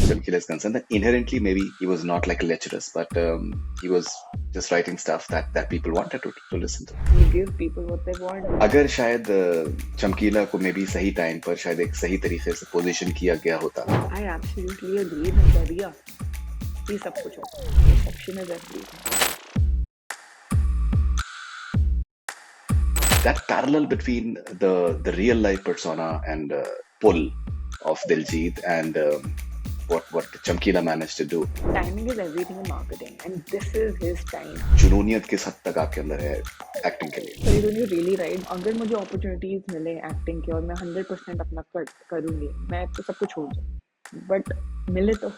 Chamkila is concerned, then inherently maybe he was not like lecherous, but he was just writing stuff that people wanted to listen to. You give people what they want. अगर शायद चमकीला को may be सही time पर शायद एक सही तरीके से पोजीशन किया गया होता. I absolutely agree with Daria. ये सब कुछ होता है. Perception is everything. That parallel between the real life persona and pull of Diljit and what Chamkila managed to do. Timing is everything in marketing, and this is his time. Junooniyat किस हद तक आपके अंदर है एक्टिंग के लिए. Faridun, you're really right. अगर मुझे opportunities मिले acting के और मैं 100% अपना करूँगी, मैं तो सब कुछ छोड़ दूँ. But मिले तो.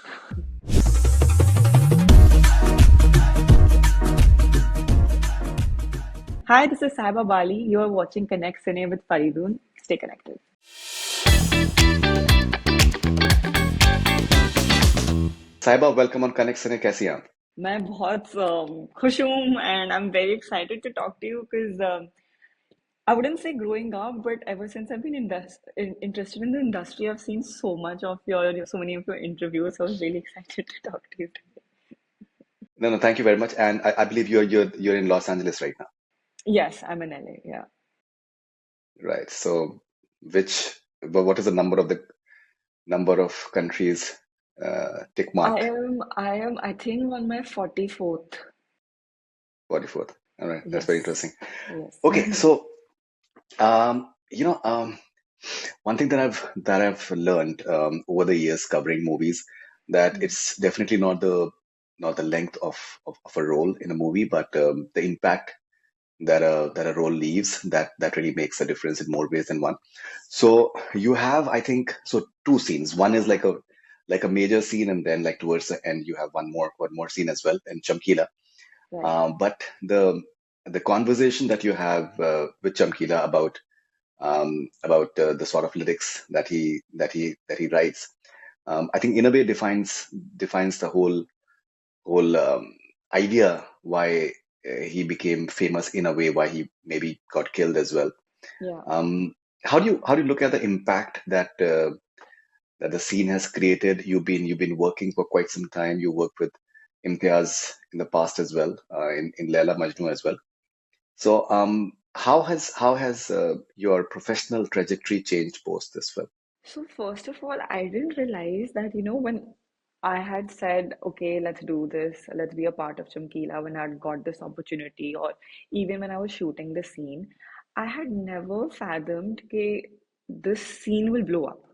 Hi, this is Saiba Bali. You are watching Connect Cine with Faridun. Stay connected. साहिबा, वेलकम ऑन कनेक्ट सिने. कैसी हैं आप? मैं बहुत खुश हूँ and I'm very excited to talk to you because I wouldn't say growing up, but ever since I've been interested in the industry, I've seen so much of so many of your interviews. So I was really excited to talk to you today. No, thank you very much. And I believe you're in Los Angeles right now, Yes, I'm in LA. Yeah. right? So, what is the number of countries tick mark? I think on my 44th. 44th. All right, that's very Yes. interesting. Yes. Okay, so you know, one thing that I've learned over the years covering movies, that it's definitely not the length of a role in a movie, but the impact that a role leaves, that really makes a difference in more ways than one. So you have, I think, so two scenes. One is like a major scene, and then like towards the end you have one more scene as well in Chamkila. Right. But the conversation that you have with Chamkila about the sort of lyrics that he writes, I think in a way defines the whole idea why he became famous, in a way why he maybe got killed as well. Yeah. How do you look at the impact that the scene has created? You've been working for quite some time. You worked with Imtiaz in the past as well, in Laila Majnu as well. So how has your professional trajectory changed post this film? So first of all, I didn't realize that, when I had said, okay, let's do this, let's be a part of Chamkila, when I got this opportunity, or even when I was shooting the scene, I had never fathomed that this scene will blow up,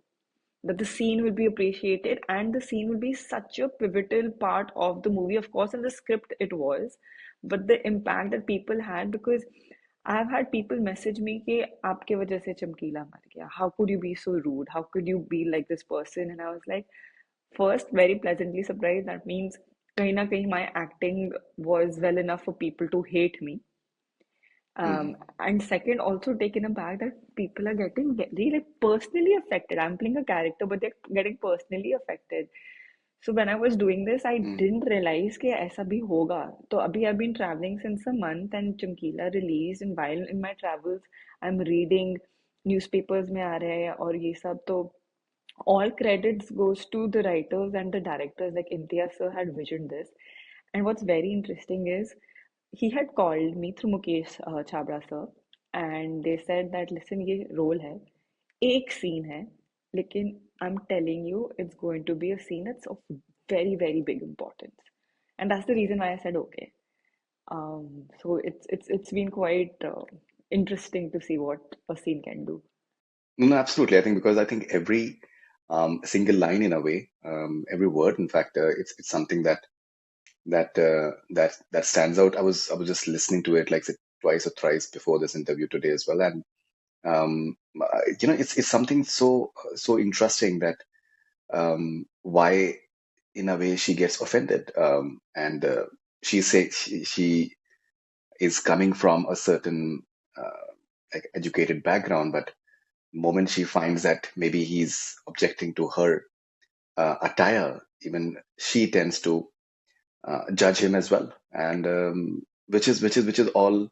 that the scene will be appreciated, and the scene will be such a pivotal part of the movie. Of course, in the script it was, but the impact that people had, because I've had people message me कि आपके वजह से चमकीला मर गया. How could you be so rude? How could you be like this person? And I was like, first, very pleasantly surprised. That means कहीं ना कहीं my acting was well enough for people to hate me. Hmm. And second, also taken aback that people are getting very like personally affected. I'm playing a character, but they're getting personally affected. So when I was doing this, I Hmm. didn't realize कि ऐसा भी होगा. तो अभी I've been traveling since a month and Chamkila released, and while in my travels, I'm reading newspapers में आ रहे हैं और ये सब. तो all credits goes to the writers and the directors. Like Imtiaz sir had visioned this, and what's very interesting is he had called me through Mukesh Chabra sir, and they said that listen, ये role है, एक scene है, लेकिन I'm telling you, it's going to be a scene that's of very very big importance, and that's the reason why I said okay. So it's been quite interesting to see what a scene can do. No, absolutely. I think because I think every single line, in a way, every word, in fact, it's something that stands out. I was just listening to it like say, twice or thrice before this interview today as well, and it's something so interesting that why in a way she gets offended, and she says she is coming from a certain like educated background, but moment she finds that maybe he's objecting to her attire, even she tends to judge him as well, and which is all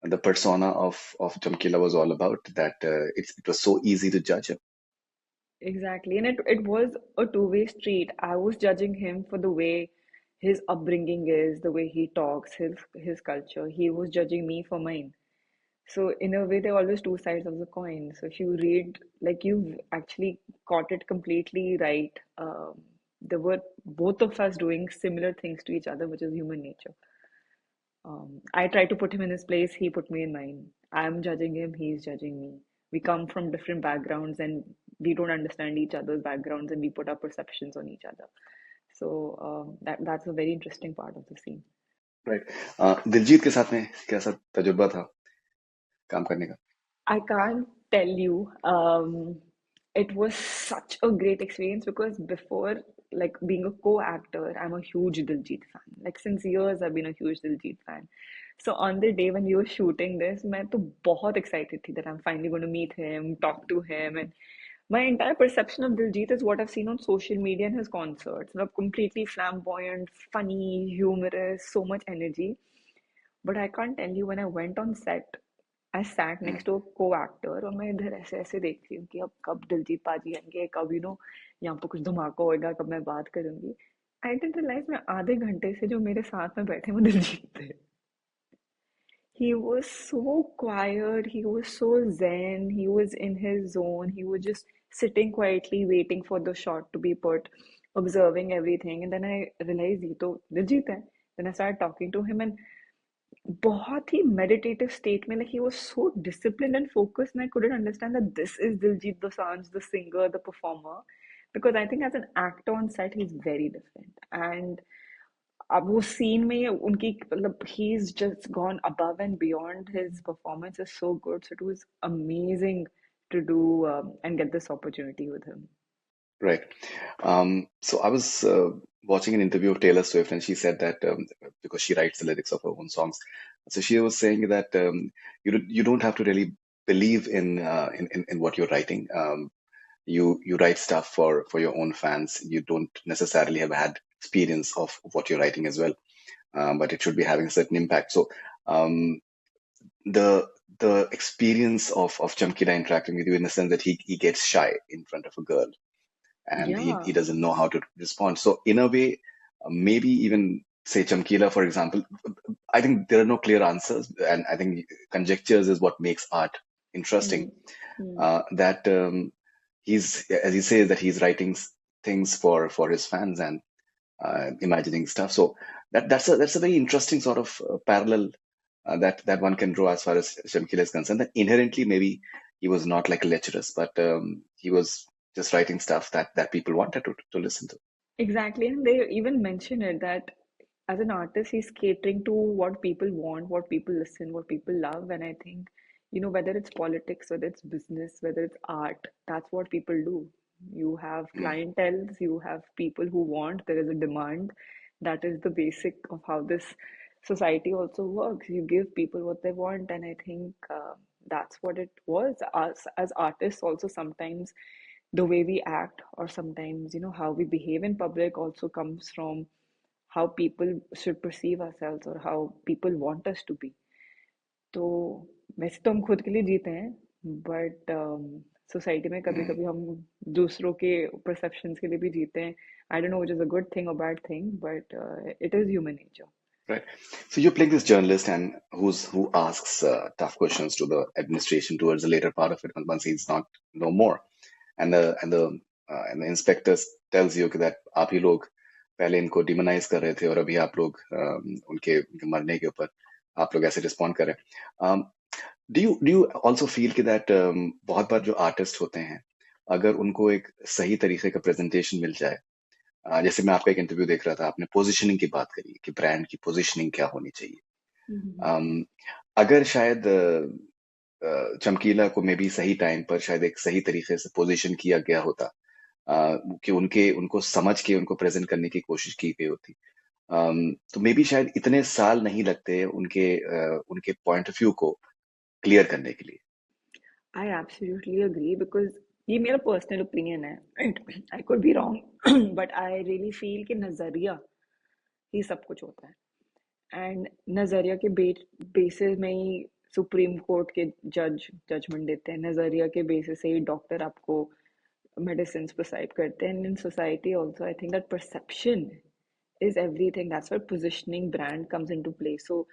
the persona of Chamkila was all about. That it was so easy to judge him. Exactly. And it was a two-way street. I was judging him for the way his upbringing is, the way he talks, his culture. He was judging me for mine. So in a way, there are always two sides of the coin. So if you read, like you've actually caught it completely right. There were both of us doing similar things to each other, which is human nature. I try to put him in his place, he put me in mine. I'm judging him, he's judging me. We come from different backgrounds and we don't understand each other's backgrounds and we put our perceptions on each other. So that's a very interesting part of the scene. Right. Diljit के साथ में कैसा तजुर्बा था काम करने का? I can't tell you. It was such a great experience because before, like being a co-actor, I'm a huge Diljit fan. Like since years, I've been a huge Diljit fan. So on the day when you were shooting this, मैं तो बहुत excited थी that I'm finally going to meet him, talk to him, and my entire perception of Diljit is what I've seen on social media and his concerts. Like completely flamboyant, funny, humorous, so much energy. But I can't tell you when I went on set, I sat hmm, next to a co-actor और मैं इधर ऐसे ऐसे देख रही हूँ कि अब कब दिलजीत पाजी आएंगे, कब यहाँ पर कुछ धमाका होएगा, कब मैं बात करूंगी. आई डिडंट रियलाइज मैं आधे घंटे से जो मेरे साथ में बैठे वो दिलजीत थे. He was so quiet, he was so zen, he was in his zone, he was just sitting quietly waiting for the shot to be put, observing everything. And then I realized ये तो दिलजीत है. Then I started talking to him and बहुत ही meditative state में, like he was so disciplined and focused, and I couldn't understand that this is Diljit Dosanjh, the singer, the performer, because I think as an actor on set he's very different. And अब वो scene में उनकी मतलब he's just gone above and beyond. His performance is so good, so it was amazing to do and get this opportunity with him. right. So I was watching an interview of Taylor Swift, and she said that because she writes the lyrics of her own songs, so she was saying that you don't have to really believe in what you're writing. You write stuff for your own fans. You don't necessarily have had experience of what you're writing as well, but it should be having a certain impact. So um, the the experience of Chamkila interacting with you in the sense that he gets shy in front of a girl and he Yeah. doesn't know how to respond. So in a way, maybe even say Chamkila, for example, I think there are no clear answers, and I think conjectures is what makes art interesting. Hmm. Hmm. That he's, as he says, that he's writing things for his fans and imagining stuff. So that's a very interesting sort of parallel that one can draw as far as Shamkila is concerned. That inherently maybe he was not like lecherous, but he was just writing stuff that people wanted to listen to. Exactly, and they even mention it that as an artist, he's catering to what people want, what people listen, what people love. And I think, whether it's politics, whether it's business, whether it's art, that's what people do. You have Mm, clientels, you have people who want, there is a demand. That is the basic of how this society also works. You give people what they want, and I think that's what it was. Us as artists, also sometimes the way we act or sometimes how we behave in public also comes from how people should perceive ourselves or how people want us to be. तो वैसे तो हम खुद के लिए जीते हैं, but society में कभी mm, कभी हम दूसरों के परसेप्शंस के लिए भी जीते हैं. I don't know which is a good thing or bad thing, but it is human nature. right. So you're playing this journalist and who asks tough questions to the administration towards the later part of it once he's not no more, and the inspector tells you that आप ही लोग पहले इनको demonise कर रहे थे और अभी आप लोग उनके मरने के ऊपर आप लोग ऐसे रिस्पॉन्ड कर रहे हैं. डू यू ऑल्सो फील कि दैट बहुत बार जो आर्टिस्ट होते हैं अगर उनको एक सही तरीके का प्रेजेंटेशन मिल जाए, जैसे मैं आपका एक इंटरव्यू देख रहा था, आपने पोजीशनिंग की बात करी कि ब्रांड की पोजीशनिंग क्या होनी चाहिए. अम, अगर शायद चमकीला को मे बी सही टाइम पर शायद एक सही तरीके से पोजीशन किया गया होता, कि उनको समझ के उनको प्रेजेंट करने की कोशिश की गई होती, तो मे बी शायद इतने साल नहीं लगते उनके पॉइंट ऑफ व्यू को क्लियर करने के लिए. आई एब्सोल्युटली अग्री बिकॉज ये मेरा पर्सनल ओपिनियन है, right. I could be wrong but I really feel कि नजरिया ही सब कुछ होता है. एंड नजरिया के बेसिस में ही सुप्रीम कोर्ट के जजमेंट देते हैं. नजरिया के बेसिस से ही डॉक्टर आपको medicines prescribe करते हैं. And in society also, I think that perception is everything. That's where positioning brand comes into play. So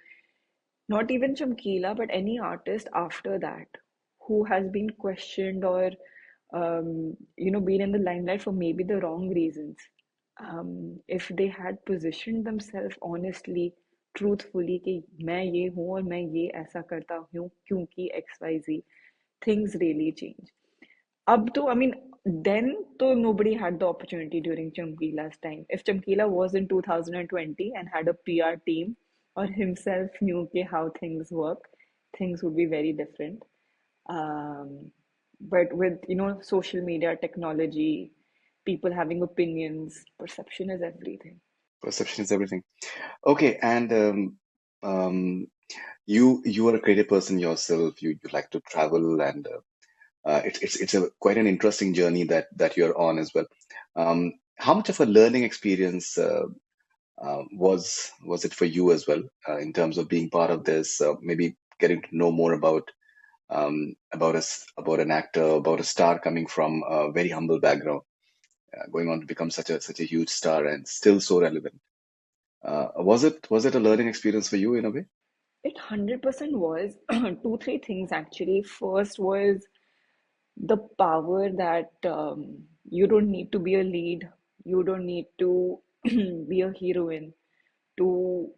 not even Chamkila, but any artist after that who has been questioned or been in the limelight for maybe the wrong reasons. If they had positioned themselves honestly, truthfully कि मैं ये हूँ और मैं ये ऐसा करता हूँ क्योंकि XYZ, things really change. Up to, I mean, then to nobody had the opportunity during Chamkila's time. If Chamkila was in 2020 and had a PR team or himself knew okay, how things work, things would be very different. Um, but with social media, technology, people having opinions, perception is everything. Perception is everything. Okay, and you are a creative person yourself. You like to travel, and it's a quite an interesting journey that you're on as well. How much of a learning experience was it for you as well in terms of being part of this? Maybe getting to know more about about an actor, about a star coming from a very humble background, going on to become such a huge star and still so relevant. Was it a learning experience for you in a way? It 100% was. Two, three things actually. First was the power that you don't need to be a lead, you don't need to be a heroine to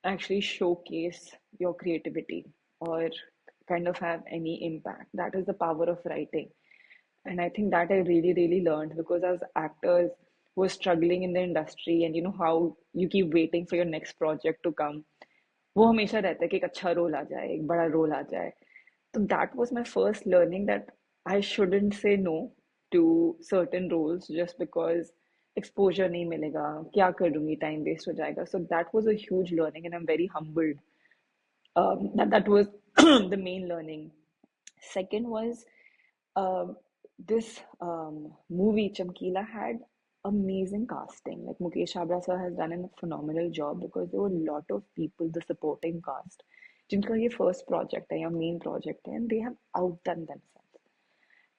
actually showcase your creativity or kind of have any impact. That is the power of writing. And I think that I really, really learned because as actors who are struggling in the industry and you know how you keep waiting for your next project to come, वो हमेशा रहता है कि एक अच्छा role आ जाए, एक बड़ा रोल आ जाए. So that was my first learning that I shouldn't say no to certain roles just because exposure नहीं मिलेगा, क्या करूँगी, time waste हो जाएगा. So that was a huge learning and I'm very humbled. That was the main learning. Second was this movie Chamkila had amazing casting. Like Mukesh Abra sir has done a phenomenal job because there were a lot of people, the supporting cast, जिनका ये first project है या main project है, and they have outdone themselves.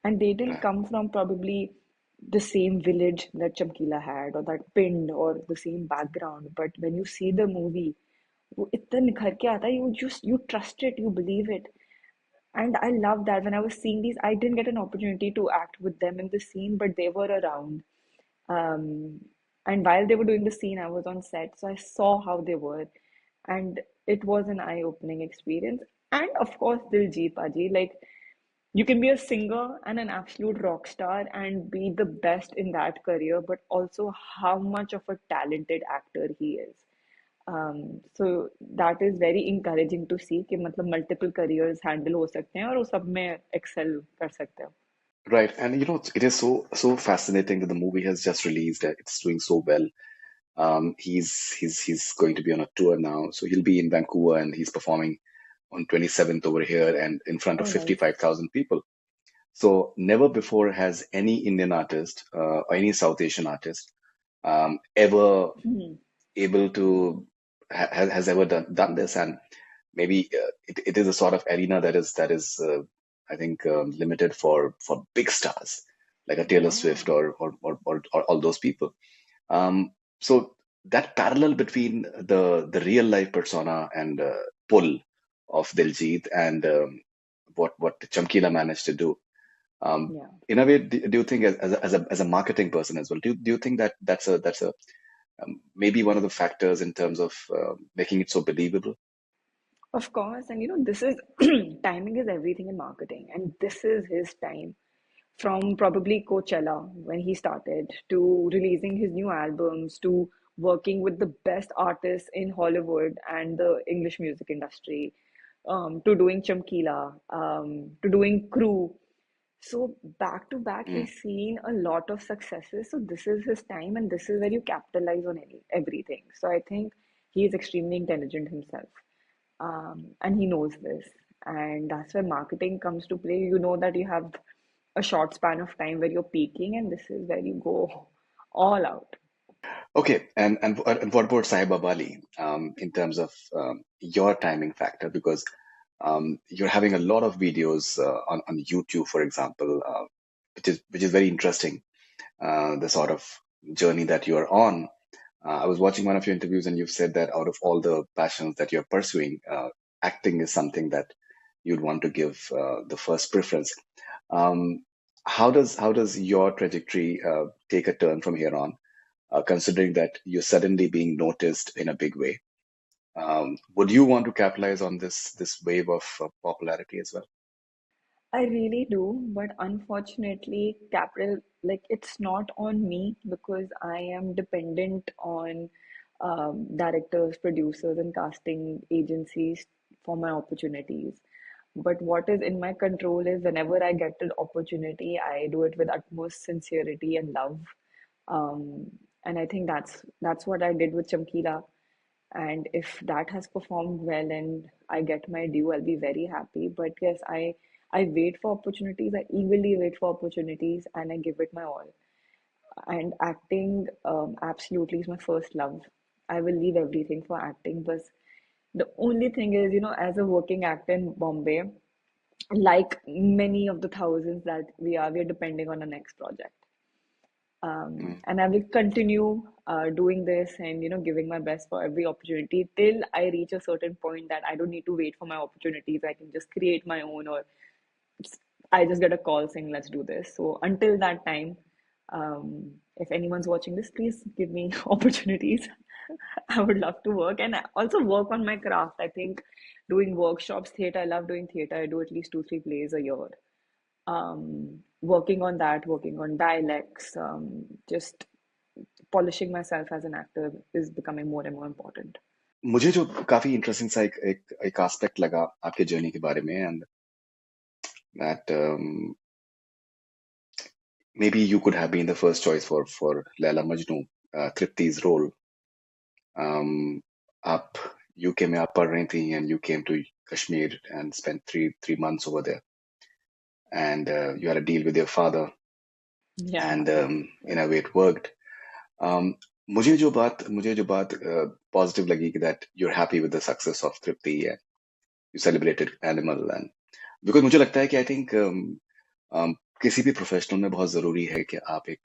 And they didn't Right. come from probably the same village that Chamkila had or that pinned or the same background. But when you see the movie, वो इतना निखर के आता है, you trust it, you believe it. And I love that when I was seeing these, I didn't get an opportunity to act with them in the scene, but they were around. Um, and while they were doing the scene, I was on set, so I saw how they were, and it was an eye-opening experience. And of course, Diljit Paji, like you can be a singer and an absolute rock star and be the best in that career, but also how much of a talented actor he is. So that is very encouraging to see कि मतलब multiple careers handle हो सकते हैं और वो सब में excel कर सकते हो. Right, and it is so fascinating that the movie has just released. It's doing so well. He's going to be on a tour now, so he'll be in Vancouver and he's performing on 27th over here and in front of Oh, nice. 55,000 people. So never before has any Indian artist or any South Asian artist ever Hmm. able to has ever done this, and maybe it is a sort of arena that is I think limited for big stars like a Taylor Yeah. Swift or all those people. So that parallel between the real life persona and pull of Diljit and what Chamkila managed to do. Yeah. In a way, do you think as a marketing person as well, do you think that that's a maybe one of the factors in terms of making it so believable? Of course, and this is timing is everything in marketing, and this is his time. From probably Coachella when he started to releasing his new albums to working with the best artists in Hollywood and the English music industry, to doing Chamkila, to doing Crew. So back to back, Mm. he's seen a lot of successes. So this is his time, and this is where you capitalize on everything. So I think he is extremely intelligent himself, and he knows this. And that's where marketing comes to play. You know that you have a short span of time where you're peaking, and this is where you go all out. Okay, and what about Saiba Bali in terms of your timing factor? Because you're having a lot of videos on YouTube, for example. which is very interesting. The sort of journey that you are on. I was watching one of your interviews, and you've said that out of all the passions that you're pursuing, acting is something that you'd want to give the first preference. Um, how does your trajectory take a turn from here on, considering that you're suddenly being noticed in a big way? Would you want to capitalize on this wave of popularity as well? I really do, but unfortunately, capital, like it's not on me because I am dependent on directors, producers, and casting agencies for my opportunities. But what is in my control is whenever I get an opportunity, I do it with utmost sincerity and love. Um, and I think that's what I did with Chamkila. And if that has performed well and I get my due, I'll be very happy. But yes, I wait for opportunities. I eagerly wait for opportunities, and I give it my all. And acting, absolutely is my first love. I will leave everything for acting. But the only thing is, as a working actor in Bombay, like many of the thousands that we are depending on the next project. Mm. And I will continue doing this and giving my best for every opportunity till I reach a certain point that I don't need to wait for my opportunities. I can just create my own, or I just get a call saying let's do this. So until that time, if anyone's watching this, please give me opportunities. I would love to work and also work on my craft. I think doing workshops, theater, I love doing theater. I do at least 2-3 plays a year. Working on that, working on dialects, just polishing myself as an actor is becoming more and more important. मुझे जो काफी interesting सा एक aspect लगा आपके journey के बारे में, and that maybe you could have been the first choice for Laila Majnu, Tripti's role. आप यूके में आप पढ़ रही थी, and you came to Kashmir and spent three months over there, and you had a deal with your father, Yeah. and in a way it worked. Um, मुझे जो बात positive लगी कि that you're happy with the success of Tripti, and you celebrated Animal, and because मुझे लगता है कि I think किसी भी प्रोफेशनल में बहुत जरूरी है कि आप एक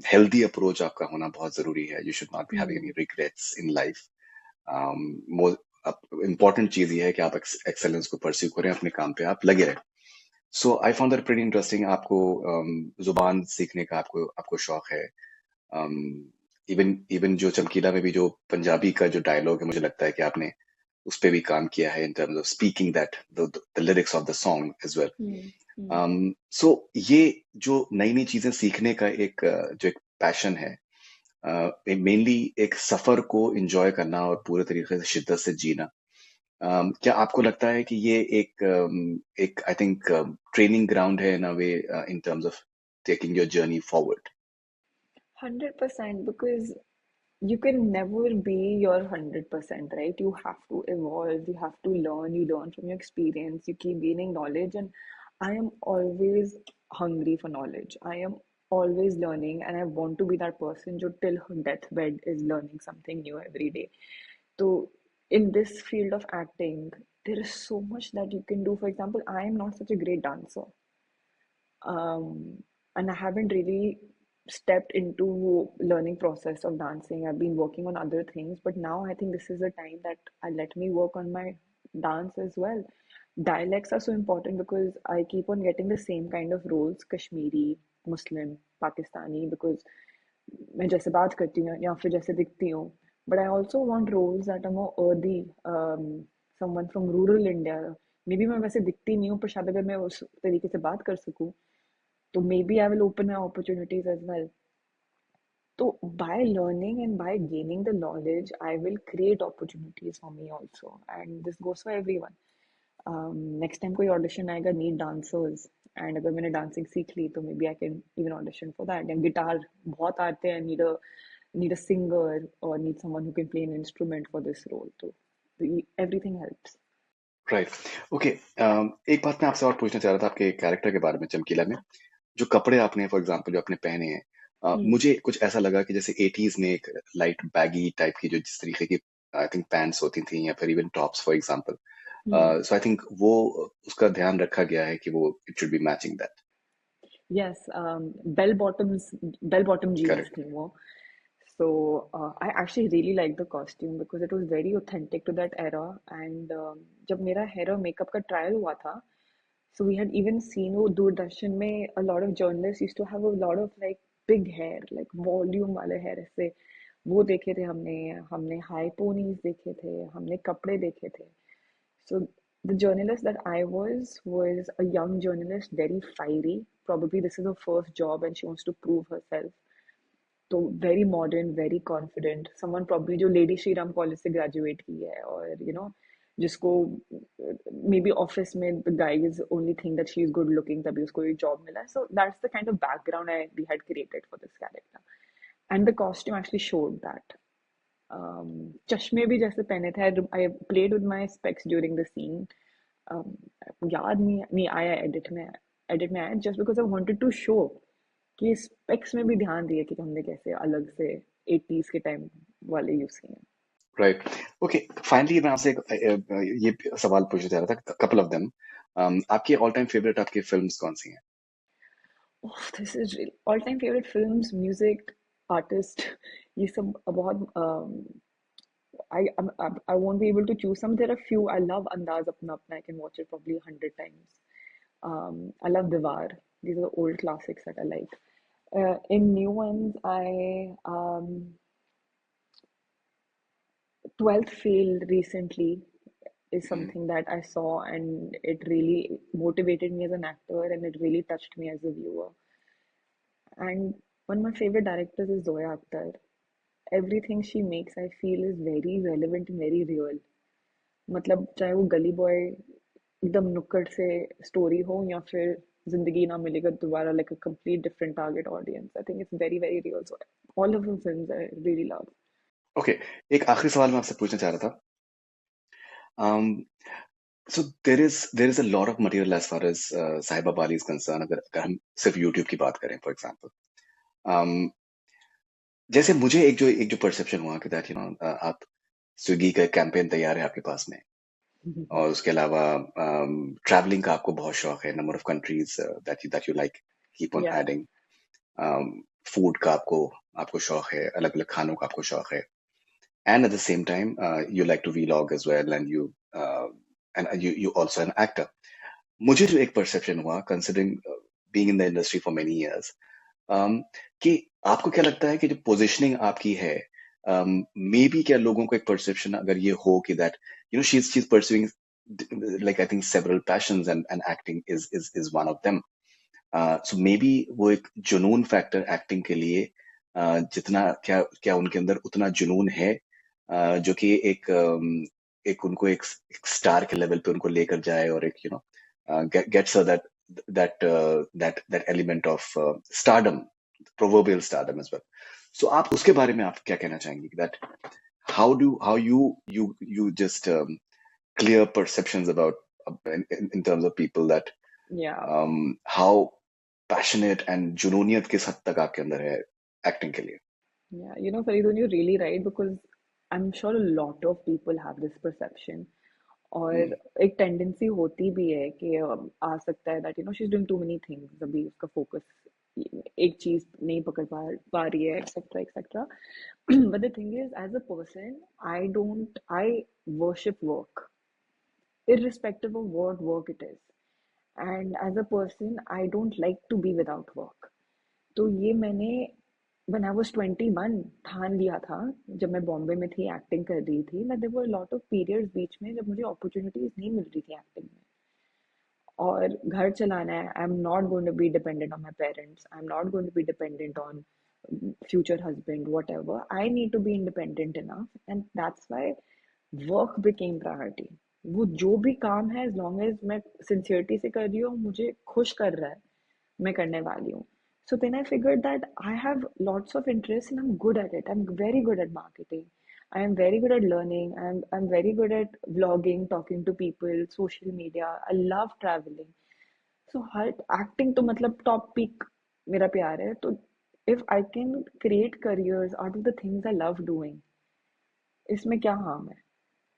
healthy approach आपका होना बहुत जरूरी है. You should not be having any Hmm. regrets in life. More important चीज ये है कि आप एक्सेलेंस को परस्यू करें, अपने काम पे आप लगे रहें. So I found that pretty interesting. आपको जुबान सीखने का आपको आपको शौक है. इवन इवन जो चमकीला में भी जो पंजाबी का जो डायलॉग है, मुझे लगता है कि आपने उस पे भी काम किया है in terms of speaking that the lyrics of the song as well. Hmm. Hmm. So ये जो नई नई चीजें सीखने का जो एक पैशन है, मेनली एक सफर को एंजॉय करना और पूरे तरीके से शिद्दत से जीना. क्या आपको लगता है कि ये एक आई थिंक ट्रेनिंग ग्राउंड है in a way, in terms of taking your journey forward? 100% because you can never be your 100%, right? You have to evolve, you have to learn, you learn from your experience, you keep gaining knowledge. And I am always hungry for knowledge. I am always learning, and I want to be that person who till her deathbed is learning something new every day. So, in this field of acting, there is so much that you can do. For example, I am not such a great dancer, um, and I haven't really stepped into learning process of dancing. I've been working on other things, but now I think this is the time that I let me work on my dance as well. Dialects are so important because I keep on getting the same kind of roles, Kashmiri, Muslim, Pakistani, because मैं जैसे बात करती हूँ या फिर जैसे दिखती हूँ. But I also want roles that are more earthy, someone from rural India. Maybe मैं वैसे दिखती नहीं हूँ, पर शायद अगर मैं उस तरीके से बात कर सकूँ, so maybe I will open my opportunities as well. So by learning and by gaining the knowledge, I will create opportunities for me also. And this goes for everyone. Next time कोई audition आएगा, need dancers. And अगर मैंने dancing सीख ली, तो maybe I can even audition for that. And guitar बहुत आते हैं, need a singer or need someone who can play an instrument for this role. So everything helps. Right. Okay. एक बात मैं आपसे और पूछना चाह रहा था आपके कैरेक्टर के बारे में, चमकीला में जो कपड़े आपने फॉर एग्जांपल जो आपने पहने हैं, Hmm. मुझे कुछ ऐसा लगा कि जैसे 80s में एक लाइट बैगी टाइप की जो जिस तरीके की आई थिंक पैंट्स होती थी, या फिर even tops for example. Hmm. So I think वो उसका ध्यान रखा गया है कि वो it should be matching that. Yes, bell bottom jeans Correct. थी वो. So I actually really liked the costume because it was very authentic to that era. And जब मेरा hair और makeup का trial हुआ था, so we had even seen वो दूरदर्शन में a lot of journalists used to have a lot of like big hair, like volume वाले hair ऐसे. वो देखे थे हमने. हमने high ponies देखे थे. हमने कपड़े देखे थे. So the journalist that I was a young journalist, very fiery. Probably this is her first job and she wants to prove herself. तो very modern, very confident. Someone probably जो lady Shri Ram college से graduate की है और जिसको may be office में the guys only think that she is good looking तभी उसको ये जॉब मिला. So that's the kind of background I we had created for this character and the costume actually showed that. चश्मे भी जैसे पहने थे. I played with my specs during the scene. याद नहीं आया एडिट में आया just because I wanted to show कि स्पेक्स में भी ध्यान दिए कि हमने कैसे अलग से 80s के टाइम वाले यूज किए हैं. राइट. ओके, फाइनली मैं आपसे ये सवाल पूछना चाह रहा था, कपल ऑफ देम. आपकी ऑल टाइम फेवरेट आपकी फिल्म्स कौन सी हैं? This is all time favourite films, music, artist. ये सब बहुत I won't be able to choose some. There are few. I love Andaz Apna Apna. I can watch it probably 100 times. I love Diwar. These are the old classics that I like. In new ones, I 12th Fail recently is Mhm. something that I saw and it really motivated me as an actor and it really touched me as a viewer. And one of my favorite directors is Zoya Akhtar. Everything she makes, I feel, is very relevant and very real. मतलब चाहे वो गली boy एकदम नुक्कड़ से story हो या फिर जिंदगी ना मिलेगा दोबारा, like a complete different target audience. I think it's very very real. So all of the films I really love. Okay, एक आखिरी सवाल मैं आपसे पूछना चाह रहा था. um, so there is a lot of material as far as साहिबा बाली is concerned. अगर हम सिर्फ यूट्यूब की बात करें फॉर एग्जांपल, जैसे मुझे एक जो परसेप्शन हुआ कि दैट आप स्विगी का कैंपेन तैयार है आपके पास में, और उसके अलावा ट्रैवलिंग का आपको बहुत शौक है, number of countries that you like keep on Yeah. Adding, food का आपको आपको शौक है, अलग अलग खानों का आपको शौक है, and at the same time you like to vlog as well, and you also an actor. मुझे जो एक परसेप्शन हुआ considering being in the industry for many years, कि आपको क्या लगता है कि जो पोजीशनिंग आपकी है, मे बी क्या लोगों को एक परसेप्शन अगर ये हो कि that she is pursuing, like I think several passions, and acting is one of them. So maybe वो एक जुनून फैक्टर एक्टिंग के लिए, जितना क्या क्या उनके अंदर उतना जुनून है, जो कि एक उनको एक स्टार के लेवल पे उनको लेकर जाए, और एक gets her that element of stardom, proverbial stardom as well. So आप उसके बारे में आप क्या कहना चाहेंगे, that how you just clear perceptions about in terms of people, that Yeah. how passionate and Junooniyat किस हद तक आपके अंदर है एक्टिंग के लिए? Yeah, Faridun, you're really right because I'm sure a lot of people have this perception. और एक टेंडेंसी होती भी है कि आ सकता है that she is doing too many things, अभी उसका फोकस एक चीज नहीं पकड़ पा रही है, etcetera etcetera. But the thing is as a person I worship work irrespective of what work it is. And as a person, I don't like to be without work. तो ये मैंने when I was 21 ठान लिया था, जब मैं बॉम्बे में थी एक्टिंग कर रही थी ना. There were lot of periods बीच में जब मुझे अपॉर्चुनिटीज नहीं मिल रही थी एक्टिंग में. और घर चलाना है. I am not going to be dependent on my parents. I am not going to be dependent on future husband whatever. I need to be independent enough and that's why work became priority. वो जो भी काम है, as long as मैं sincerity से कर रही हूँ, मुझे खुश कर रहा है, मैं करने वाली हूँ. So then I figured that I have lots of interest and I'm good at it. I'm very good at marketing. I am very good at learning. I'm very good at vlogging, talking to people, social media. I love traveling. So her acting तो मतलब top peak मेरा प्यार है. तो if I can create careers out of the things I love doing, इसमें क्या harm है?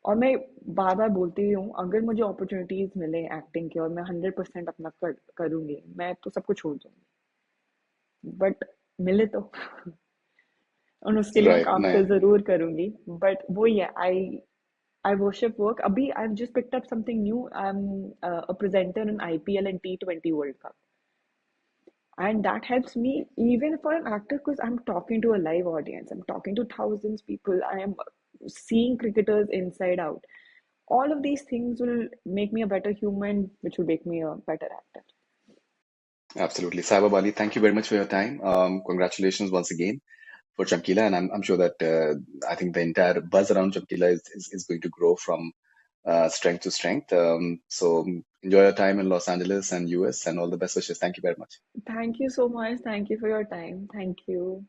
और मैं बार बार बोलती हूँ, अगर मुझे अपॉर्चुनिटीज मिले एक्टिंग की और मैं 100% अपना करूंगी, मैं तो सब कुछ छोड़ दूंगी. बट मिले तो और उसके लिए मैं Right. काम तो Nice. जरूर करूंगी. बट वही है, I worship work. Abhi, I've just picked up something new. I'm a presenter in IPL and T20 World Cup. And that helps me even for an actor because I'm talking to a live audience. I'm talking to thousands of people. I am seeing cricketers inside out. All of these things will make me a better human, which will make me a better actor. Absolutely. Saibab Ali, thank you very much for your time. Congratulations once again for Chamkila, and I'm sure that I think the entire buzz around Chamkila is going to grow from strength to strength. So enjoy your time in Los Angeles and US, and all the best wishes. Thank you very much. Thank you so much. Thank you for your time. Thank you.